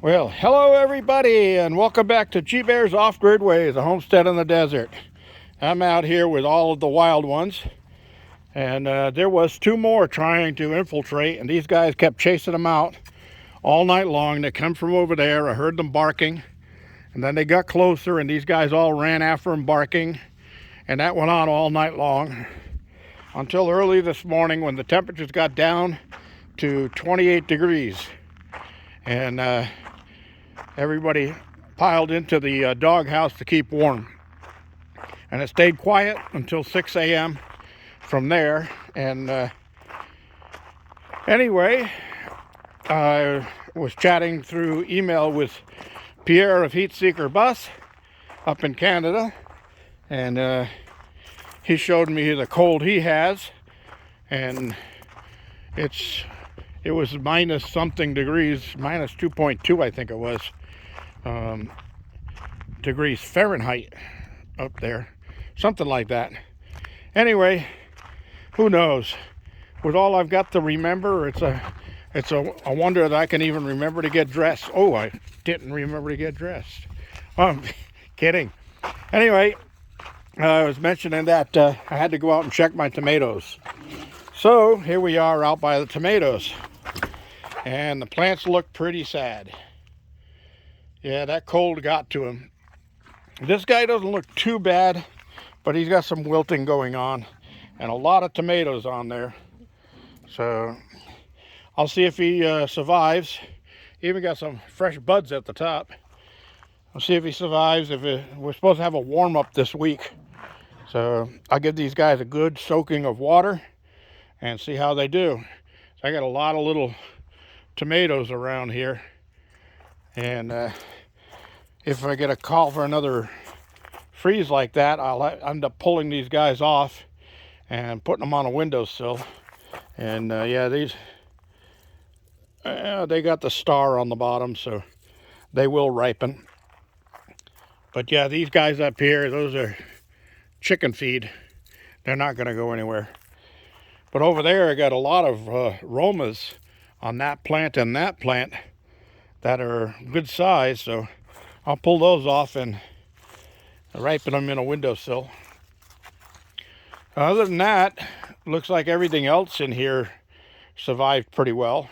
Well, hello everybody, and welcome back to G Bear's Off-Grid Ways, a homestead in the desert. I'm out here with all of the wild ones, and there was two more trying to infiltrate, and these guys kept chasing them out all night long. They come from over there. I heard them barking, and then they got closer, and these guys all ran after them barking, and that went on all night long until early this morning when the temperatures got down to 28 degrees, and everybody piled into the doghouse to keep warm. And it stayed quiet until 6 a.m. from there. And anyway, I was chatting through email with Pierre of Heat Seeker Bus up in Canada. And he showed me the cold he has. And it was minus something degrees, minus 2.2 I think it was. Degrees Fahrenheit up there, something like that. Anyway, who knows? With all I've got to remember, it's a wonder that I can even remember to get dressed. Oh, I didn't remember to get dressed. Oh, I'm kidding. Anyway, I was mentioning that I had to go out and check my tomatoes. So here we are out by the tomatoes, and the plants look pretty sad. Yeah, that cold got to him. This guy doesn't look too bad, but he's got some wilting going on and a lot of tomatoes on there. So I'll see if he survives. Even got some fresh buds at the top. I'll see if he survives. We're supposed to have a warm up this week. So I'll give these guys a good soaking of water and see how they do. So I got a lot of little tomatoes around here. And if I get a call for another freeze like that, I'll end up pulling these guys off and putting them on a windowsill. And yeah, these they got the star on the bottom, so they will ripen. But yeah, these guys up here, those are chicken feed. They're not going to go anywhere. But over there, I got a lot of Romas on that plant and that plant that are good size, so I'll pull those off and ripen them in a windowsill. Other than that, looks like everything else in here survived pretty well.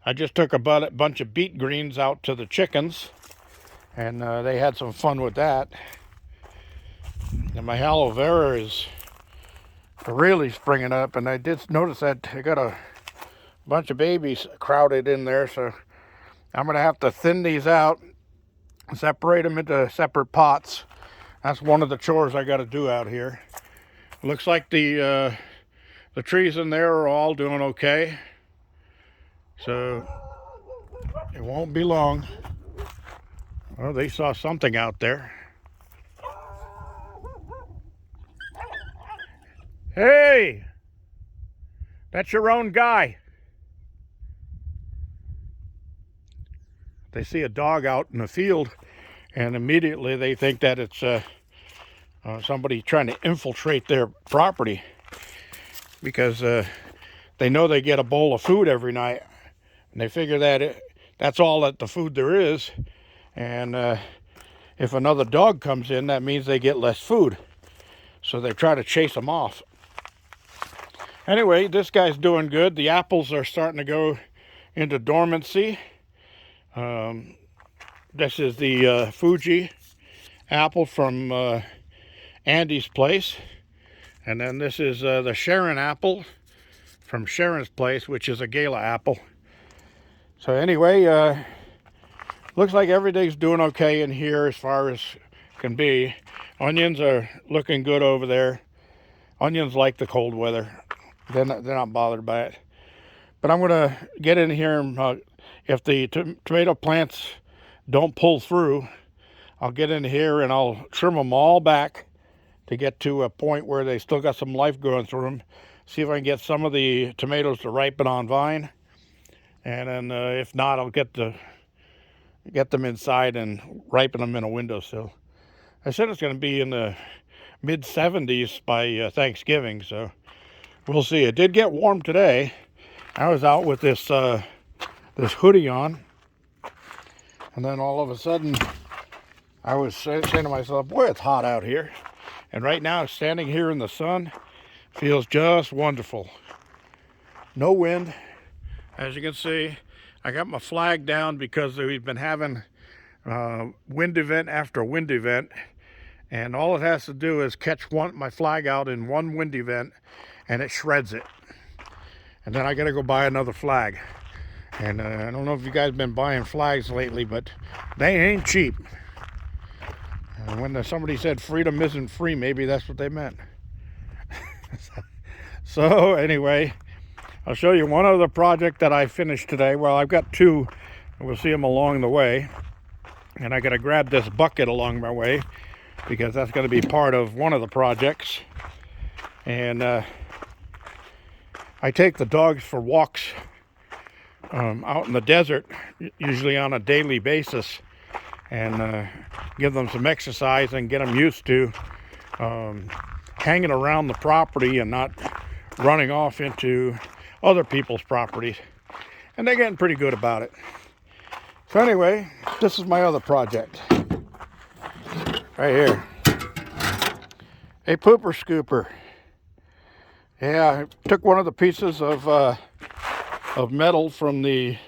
I just took a bunch of beet greens out to the chickens, and they had some fun with that. And my aloe vera is really springing up, and I did notice that I got a bunch of babies crowded in there, so I'm going to have to thin these out, separate them into separate pots. That's one of the chores I got to do out here. Looks like the trees in there are all doing okay. So it won't be long. Oh, they saw something out there. Hey! That's your own guy. They see a dog out in the field, and immediately they think that it's somebody trying to infiltrate their property, because they know they get a bowl of food every night, and they figure that that's all that the food there is. And if another dog comes in, that means they get less food, so they try to chase them off. Anyway, this guy's doing good. The apples are starting to go into dormancy. This is the Fuji apple from Andy's place. And then this is the Sharon apple from Sharon's place, which is a Gala apple. So anyway, looks like everything's doing okay in here as far as can be. Onions are looking good over there. Onions like the cold weather. They're not bothered by it. But I'm going to get in here and if the tomato plants don't pull through, I'll get in here and I'll trim them all back to get to a point where they still got some life going through them. See if I can get some of the tomatoes to ripen on vine. And then if not, I'll get them inside and ripen them in a windowsill. I said it's going to be in the mid-70s by Thanksgiving, so we'll see. It did get warm today. I was out with this hoodie on, And then all of a sudden, I was saying to myself, boy, it's hot out here. And right now, standing here in the sun feels just wonderful. No wind. As you can see, I got my flag down because we've been having wind event after wind event. And all it has to do is catch my flag out in one wind event, and it shreds it. And then I got to go buy another flag. And I don't know if you guys been buying flags lately, but they ain't cheap. And when somebody said freedom isn't free, maybe that's what they meant. So anyway, I'll show you one other project that I finished today. Well, I've got two. We'll see them along the way. And I got to grab this bucket along my way, because that's going to be part of one of the projects. And I take the dogs for walks out in the desert, usually on a daily basis, and give them some exercise and get them used to hanging around the property and not running off into other people's properties. And they're getting pretty good about it. So anyway, this is my other project. Right here. A pooper scooper. Yeah, I took one of the pieces of metal from the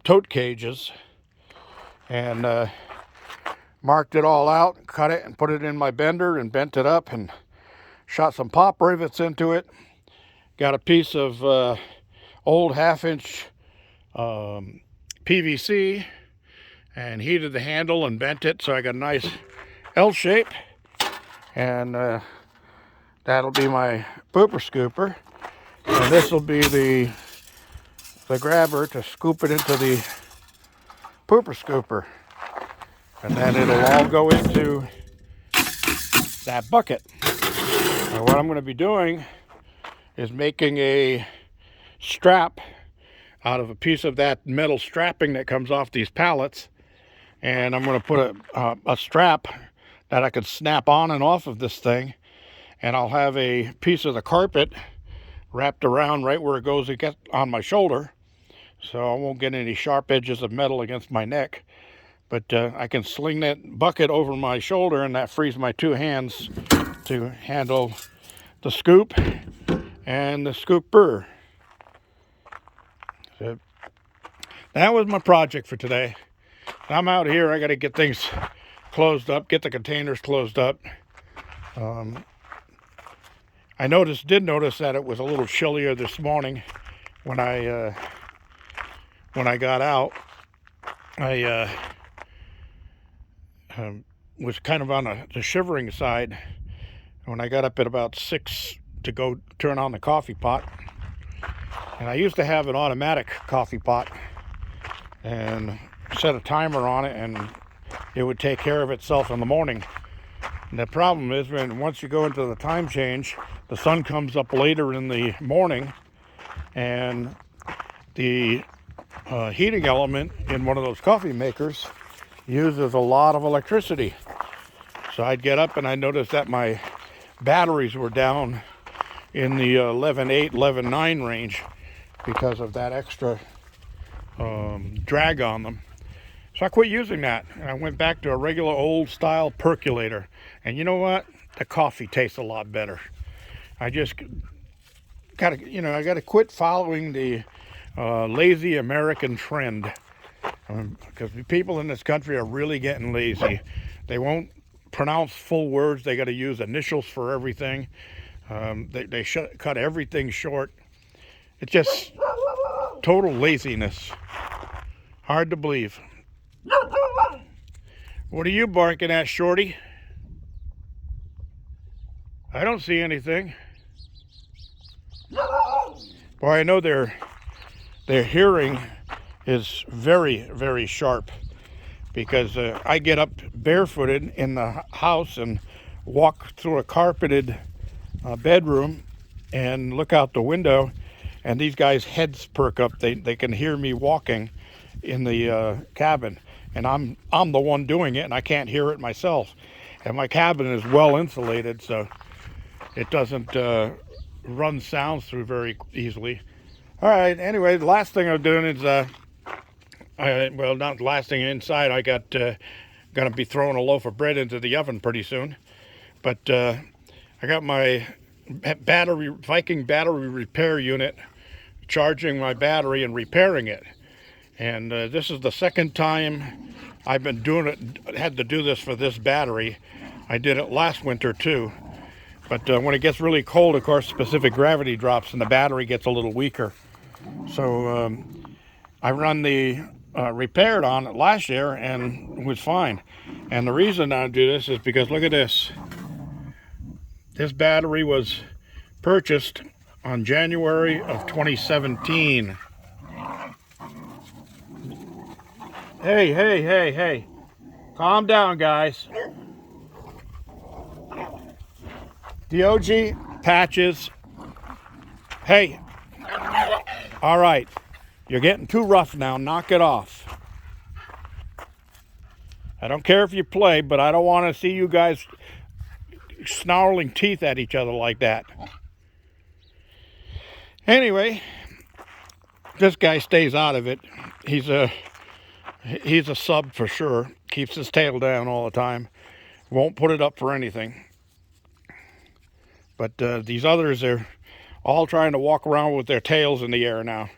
tote cages and marked it all out, cut it and put it in my bender and bent it up and shot some pop rivets into it. Got a piece of old 1/2-inch PVC and heated the handle and bent it so I got a nice L shape. And that'll be my pooper scooper. And this will be the grabber to scoop it into the pooper scooper. And then it'll all go into that bucket. Now what I'm going to be doing is making a strap out of a piece of that metal strapping that comes off these pallets. And I'm going to put a strap that I could snap on and off of this thing. And I'll have a piece of the carpet wrapped around right where it goes to get on my shoulder. So I won't get any sharp edges of metal against my neck. But I can sling that bucket over my shoulder, and that frees my two hands to handle the scoop and the scooper. So that was my project for today. I'm out here. I got to get things closed up, get the containers closed up. I did notice that it was a little chillier this morning when I got out. I was kind of on the shivering side when I got up at about 6 to go turn on the coffee pot. And I used to have an automatic coffee pot and set a timer on it, and it would take care of itself in the morning. And the problem is, once you go into the time change, the sun comes up later in the morning, and the heating element in one of those coffee makers uses a lot of electricity. So I'd get up and I noticed that my batteries were down in the 11.8, 11.9 range because of that extra drag on them. So I quit using that, and I went back to a regular old style percolator. And you know what? The coffee tastes a lot better. I just gotta, I gotta quit following the lazy American trend, because people in this country are really getting lazy. They won't pronounce full words. They got to use initials for everything. They cut everything short. It's just total laziness. Hard to believe. What are you barking at, Shorty? I don't see anything. Boy, I know their hearing is very, very sharp, because I get up barefooted in the house and walk through a carpeted bedroom and look out the window, and these guys' heads perk up. They can hear me walking in the cabin, and I'm the one doing it, and I can't hear it myself. And my cabin is well insulated, so it doesn't run sounds through very easily. All right, anyway, the last thing I'm doing is well, not lasting inside. I got going to be throwing a loaf of bread into the oven pretty soon. But I got my Viking battery repair unit charging my battery and repairing it. And this is the second time I've been doing it, had to do this for this battery. I did it last winter too. But when it gets really cold, of course, specific gravity drops and the battery gets a little weaker. So I run the repaired on it last year and it was fine. And the reason I do this is because look at this. This battery was purchased on January of 2017. Hey. Calm down, guys. DOG, Patches. Hey. All right. You're getting too rough now. Knock it off. I don't care if you play, but I don't want to see you guys snarling teeth at each other like that. Anyway, this guy stays out of it. He's a sub for sure. Keeps his tail down all the time. Won't put it up for anything. But these others are all trying to walk around with their tails in the air now.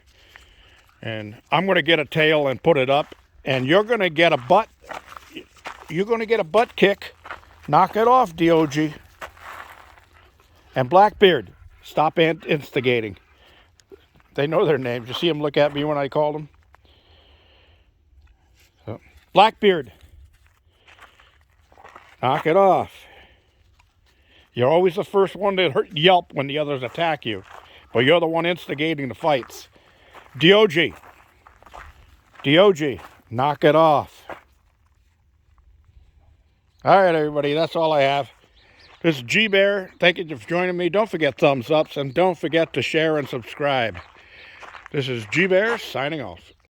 And I'm going to get a tail and put it up. And you're going to get a butt. You're going to get a butt kick. Knock it off, DOG. And Blackbeard, stop instigating. They know their names. You see them look at me when I call them? So, Blackbeard, knock it off. You're always the first one to yelp when the others attack you. But you're the one instigating the fights. DOG, knock it off. All right, everybody, that's all I have. This is G-Bear. Thank you for joining me. Don't forget thumbs ups and don't forget to share and subscribe. This is G-Bear signing off.